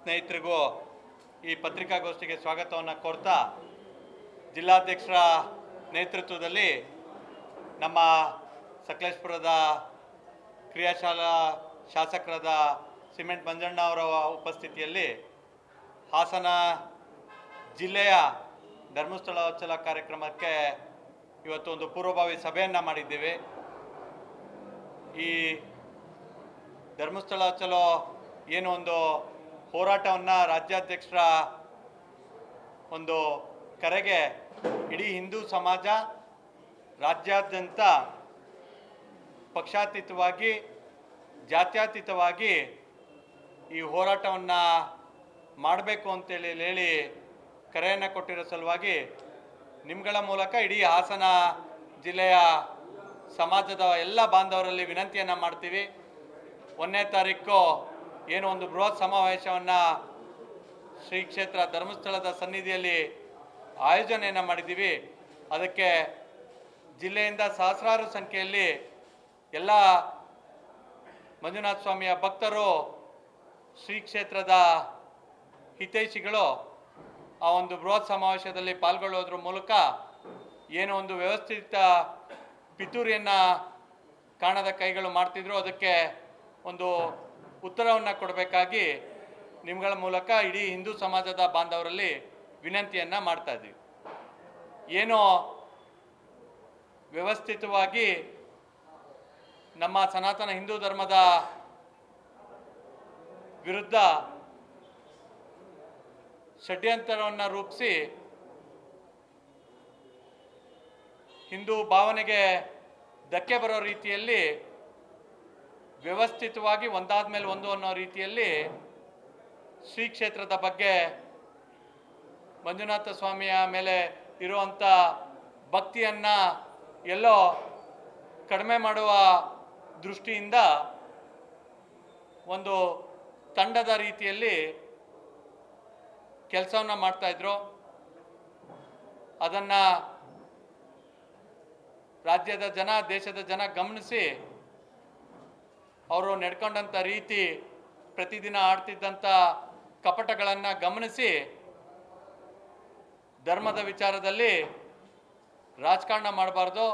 ಸ್ನೇಹಿತರಿಗೂ ಈ ಪತ್ರಿಕಾಗೋಷ್ಠಿಗೆ ಸ್ವಾಗತವನ್ನು ಕೋರ್ತಾ, ಜಿಲ್ಲಾಧ್ಯಕ್ಷರ ನೇತೃತ್ವದಲ್ಲಿ ನಮ್ಮ ಸಕಲೇಶಪುರದ ಕ್ರಿಯಾಶಾಲಾ ಶಾಸಕರಾದ ಸಿಮೆಂಟ್ ಮಂಜಣ್ಣ ಅವರ ಉಪಸ್ಥಿತಿಯಲ್ಲಿ ಹಾಸನ ಜಿಲ್ಲೆಯ ಧರ್ಮಸ್ಥಳೋತ್ಸವ ಕಾರ್ಯಕ್ರಮಕ್ಕೆ ಇವತ್ತು ಒಂದು ಪೂರ್ವಭಾವಿ ಸಭೆಯನ್ನು ಮಾಡಿದ್ದೇವೆ. ಈ ಧರ್ಮಸ್ಥಳೋತ್ಸವ ಏನು ಒಂದು ಹೋರಾಟವನ್ನು ರಾಜ್ಯಾಧ್ಯಕ್ಷರ ಒಂದು ಕರೆಗೆ ಇಡೀ ಹಿಂದೂ ಸಮಾಜ ರಾಜ್ಯಾದ್ಯಂತ ಪಕ್ಷಾತೀತವಾಗಿ ಜಾತ್ಯತೀತವಾಗಿ ಈ ಹೋರಾಟವನ್ನು ಮಾಡಬೇಕು ಅಂತೇಳಿ ಹೇಳಿ ಕರೆಯನ್ನು ಕೊಟ್ಟಿರೋ ಸಲುವಾಗಿ ನಿಮ್ಗಳ ಮೂಲಕ ಇಡೀ ಹಾಸನ ಜಿಲ್ಲೆಯ ಸಮಾಜದ ಎಲ್ಲ ಬಾಂಧವರಲ್ಲಿ ವಿನಂತಿಯನ್ನು ಮಾಡ್ತೀವಿ. 1ನೇ ತಾರೀಕು ಏನು ಒಂದು ಬೃಹತ್ ಸಮಾವೇಶವನ್ನು ಶ್ರೀ ಕ್ಷೇತ್ರ ಧರ್ಮಸ್ಥಳದ ಸನ್ನಿಧಿಯಲ್ಲಿ ಆಯೋಜನೆಯನ್ನು ಮಾಡಿದ್ದೀವಿ. ಅದಕ್ಕೆ ಜಿಲ್ಲೆಯಿಂದ ಸಹಸ್ರಾರು ಸಂಖ್ಯೆಯಲ್ಲಿ ಎಲ್ಲ ಮಂಜುನಾಥ ಸ್ವಾಮಿಯ ಭಕ್ತರು, ಶ್ರೀ ಕ್ಷೇತ್ರದ ಹಿತೈಷಿಗಳು ಆ ಒಂದು ಬೃಹತ್ ಸಮಾವೇಶದಲ್ಲಿ ಪಾಲ್ಗೊಳ್ಳುವುದರ ಮೂಲಕ ಏನು ಒಂದು ವ್ಯವಸ್ಥಿತ ಪಿತೂರಿಯನ್ನು ಕಾಣದ ಕೈಗಳು ಮಾಡ್ತಿದ್ರು, ಅದಕ್ಕೆ ಒಂದು ಉತ್ತರವನ್ನು ಕೊಡಬೇಕಾಗಿ ನಿಮ್ಗಳ ಮೂಲಕ ಇಡೀ ಹಿಂದೂ ಸಮಾಜದ ಬಾಂಧವರಲ್ಲಿ ವಿನಂತಿಯನ್ನು ಮಾಡ್ತಾ ಇದ್ದೀವಿ. ಏನೋ ವ್ಯವಸ್ಥಿತವಾಗಿ ನಮ್ಮ ಸನಾತನ ಹಿಂದೂ ಧರ್ಮದ ವಿರುದ್ಧ ಷಡ್ಯಂತ್ರವನ್ನು ರೂಪಿಸಿ ಹಿಂದೂ ಭಾವನೆಗೆ ಧಕ್ಕೆ ಬರೋ ರೀತಿಯಲ್ಲಿ ವ್ಯವಸ್ಥಿತವಾಗಿ ಒಂದಾದ ಮೇಲೆ ಒಂದು ಅನ್ನೋ ರೀತಿಯಲ್ಲಿ ಶ್ರೀ ಕ್ಷೇತ್ರದ ಬಗ್ಗೆ ಮಂಜುನಾಥ ಸ್ವಾಮಿಯ ಮೇಲೆ ಇರುವಂಥ ಭಕ್ತಿಯನ್ನು ಎಲ್ಲೋ ಕಡಿಮೆ ಮಾಡುವ ದೃಷ್ಟಿಯಿಂದ ಒಂದು ತಂಡದ ರೀತಿಯಲ್ಲಿ ಕೆಲಸವನ್ನು ಮಾಡ್ತಾಯಿದ್ರು. ಅದನ್ನು ರಾಜ್ಯದ ಜನ, ದೇಶದ ಜನ ಗಮನಿಸಿ ಅವರು ನಡ್ಕೊಂಡಂಥ ರೀತಿ, ಪ್ರತಿದಿನ ಆಡ್ತಿದ್ದಂಥ ಕಪಟಗಳನ್ನು ಗಮನಿಸಿ ಧರ್ಮದ ವಿಚಾರದಲ್ಲಿ ರಾಜಕಾರಣ ಮಾಡಬಾರ್ದು,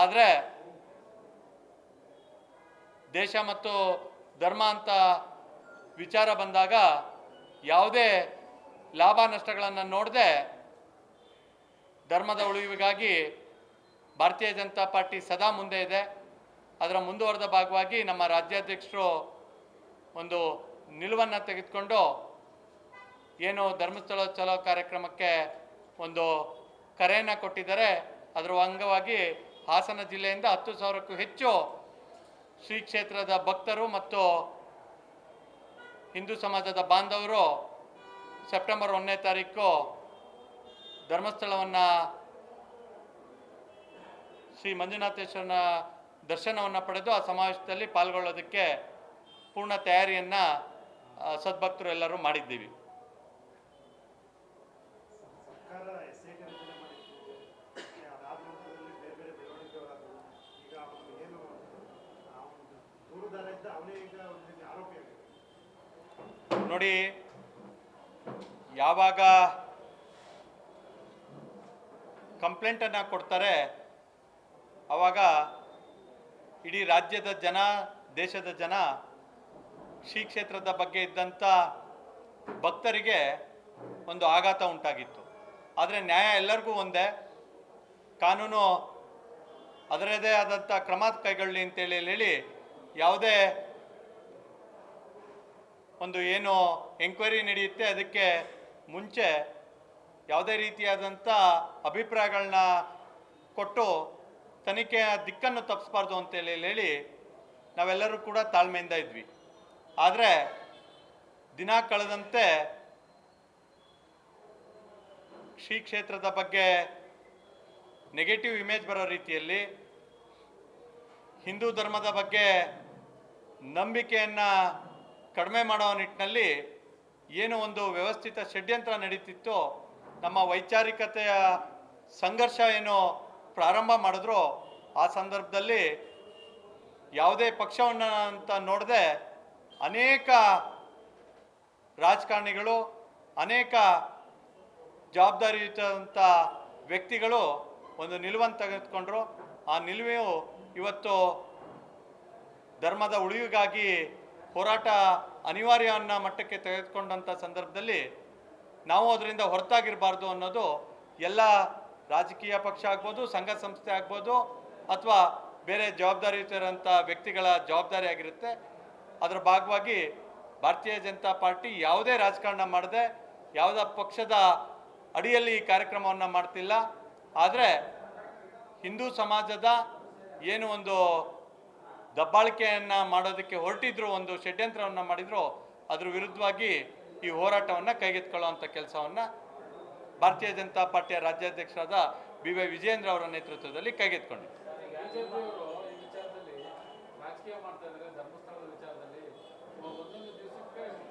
ಆದರೆ ದೇಶ ಮತ್ತು ಧರ್ಮ ಅಂತ ವಿಚಾರ ಬಂದಾಗ ಯಾವುದೇ ಲಾಭ ನಷ್ಟಗಳನ್ನು ನೋಡದೆ ಧರ್ಮದ ಉಳಿವಿಗಾಗಿ ಭಾರತೀಯ ಜನತಾ ಪಾರ್ಟಿ ಸದಾ ಮುಂದೆ ಇದೆ. ಅದರ ಮುಂದುವರೆದ ಭಾಗವಾಗಿ ನಮ್ಮ ರಾಜ್ಯಾಧ್ಯಕ್ಷರು ಒಂದು ನಿಲುವನ್ನು ತೆಗೆದುಕೊಂಡು ಏನು ಧರ್ಮಸ್ಥಳೋತ್ಸವ ಕಾರ್ಯಕ್ರಮಕ್ಕೆ ಒಂದು ಕರೆಯನ್ನು ಕೊಟ್ಟಿದ್ದಾರೆ. ಅದರ ಅಂಗವಾಗಿ ಹಾಸನ ಜಿಲ್ಲೆಯಿಂದ 10,000ಕ್ಕೂ ಹೆಚ್ಚು ಶ್ರೀ ಕ್ಷೇತ್ರದ ಭಕ್ತರು ಮತ್ತು ಹಿಂದೂ ಸಮಾಜದ ಬಾಂಧವರು ಸೆಪ್ಟೆಂಬರ್ 1ನೇ ತಾರೀಕು ಧರ್ಮಸ್ಥಳವನ್ನು ಶ್ರೀ ಮಂಜುನಾಥೇಶ್ವರನ ದರ್ಶನವನ್ನು ಪಡೆದು ಆ ಸಮಾವೇಶದಲ್ಲಿ ಪಾಲ್ಗೊಳ್ಳೋದಕ್ಕೆ ಪೂರ್ಣ ತಯಾರಿಯನ್ನು ಸದ್ಭಕ್ತರು ಎಲ್ಲರೂ ಮಾಡಿದ್ದೀವಿ. ನೋಡಿ, ಯಾವಾಗ ಕಂಪ್ಲೇಂಟನ್ನು ಕೊಡ್ತಾರೆ ಆವಾಗ ಇಡೀ ರಾಜ್ಯದ ಜನ, ದೇಶದ ಜನ ಶ್ರೀ ಕ್ಷೇತ್ರದ ಬಗ್ಗೆ ಇದ್ದಂಥ ಭಕ್ತರಿಗೆ ಒಂದು ಆಘಾತ ಉಂಟಾಗಿತ್ತು. ಆದರೆ ನ್ಯಾಯ ಎಲ್ಲರಿಗೂ ಒಂದೇ, ಕಾನೂನು ಅದರದೇ ಆದಂಥ ಕ್ರಮ ಕೈಗೊಳ್ಳಿ ಅಂತೇಳಿ ಹೇಳಿ ಯಾವುದೇ ಒಂದು ಏನು ಎಂಕ್ವೈರಿ ನಡೆಯುತ್ತೆ ಅದಕ್ಕೆ ಮುಂಚೆ ಯಾವುದೇ ರೀತಿಯಾದಂಥ ಅಭಿಪ್ರಾಯಗಳನ್ನ ಕೊಟ್ಟು ತನಿಖೆಯ ದಿಕ್ಕನ್ನು ತಪ್ಪಿಸಬಾರ್ದು ಅಂತೇಳಿ ಹೇಳಿ ನಾವೆಲ್ಲರೂ ಕೂಡ ತಾಳ್ಮೆಯಿಂದ ಇದ್ವಿ. ಆದರೆ ದಿನ ಕಳೆದಂತೆ ಶ್ರೀ ಕ್ಷೇತ್ರದ ಬಗ್ಗೆ ನೆಗೆಟಿವ್ ಇಮೇಜ್ ಬರೋ ರೀತಿಯಲ್ಲಿ, ಹಿಂದೂ ಧರ್ಮದ ಬಗ್ಗೆ ನಂಬಿಕೆಯನ್ನು ಕಡಿಮೆ ಮಾಡೋ ನಿಟ್ಟಿನಲ್ಲಿ ಏನು ಒಂದು ವ್ಯವಸ್ಥಿತ ಷಡ್ಯಂತ್ರ ನಡೀತಿತ್ತು. ನಮ್ಮ ವೈಚಾರಿಕತೆಯ ಸಂಘರ್ಷ ಏನು ಪ್ರಾರಂಭ ಮಾಡಿದ್ರು ಆ ಸಂದರ್ಭದಲ್ಲಿ ಯಾವುದೇ ಪಕ್ಷವನ್ನು ಅಂತ ನೋಡದೆ ಅನೇಕ ರಾಜಕಾರಣಿಗಳು, ಅನೇಕ ಜವಾಬ್ದಾರಿಯುತಂಥ ವ್ಯಕ್ತಿಗಳು ಒಂದು ನಿಲುವನ್ನು ತೆಗೆದುಕೊಂಡ್ರು. ಆ ನಿಲುವು ಇವತ್ತು ಧರ್ಮದ ಉಳಿವಿಗಾಗಿ ಹೋರಾಟ ಅನಿವಾರ್ಯ ಅನ್ನೋ ಮಟ್ಟಕ್ಕೆ ತೆಗೆದುಕೊಂಡಂಥ ಸಂದರ್ಭದಲ್ಲಿ ನಾವು ಅದರಿಂದ ಹೊರತಾಗಿರಬಾರ್ದು ಅನ್ನೋದು ಎಲ್ಲ ರಾಜಕೀಯ ಪಕ್ಷ ಆಗ್ಬೋದು, ಸಂಘ ಸಂಸ್ಥೆ ಆಗ್ಬೋದು, ಅಥವಾ ಬೇರೆ ಜವಾಬ್ದಾರಿಯುತರಂಥ ವ್ಯಕ್ತಿಗಳ ಜವಾಬ್ದಾರಿ ಆಗಿರುತ್ತೆ. ಅದರ ಭಾಗವಾಗಿ ಭಾರತೀಯ ಜನತಾ ಪಾರ್ಟಿ ಯಾವುದೇ ರಾಜಕಾರಣ ಮಾಡದೆ, ಯಾವುದೇ ಪಕ್ಷದ ಅಡಿಯಲ್ಲಿ ಈ ಕಾರ್ಯಕ್ರಮವನ್ನು ಮಾಡ್ತಿಲ್ಲ. ಆದರೆ ಹಿಂದೂ ಸಮಾಜದ ಏನು ಒಂದು ದಬ್ಬಾಳಿಕೆಯನ್ನು ಮಾಡೋದಕ್ಕೆ ಹೊರಟಿದ್ರು, ಒಂದು ಷಡ್ಯಂತ್ರವನ್ನು ಮಾಡಿದ್ರು, ಅದ್ರ ವಿರುದ್ಧವಾಗಿ ಈ ಹೋರಾಟವನ್ನು ಕೈಗೆತ್ತಿಕೊಳ್ಳುವಂಥ ಕೆಲಸವನ್ನು ಭಾರತೀಯ ಜನತಾ ಪಾರ್ಟಿಯ ರಾಜ್ಯಾಧ್ಯಕ್ಷರಾದ BY ವಿಜಯೇಂದ್ರ ಅವರ ನೇತೃತ್ವದಲ್ಲಿ ಕೈಗೆತ್ತಿಕೊಂಡಿದೆ.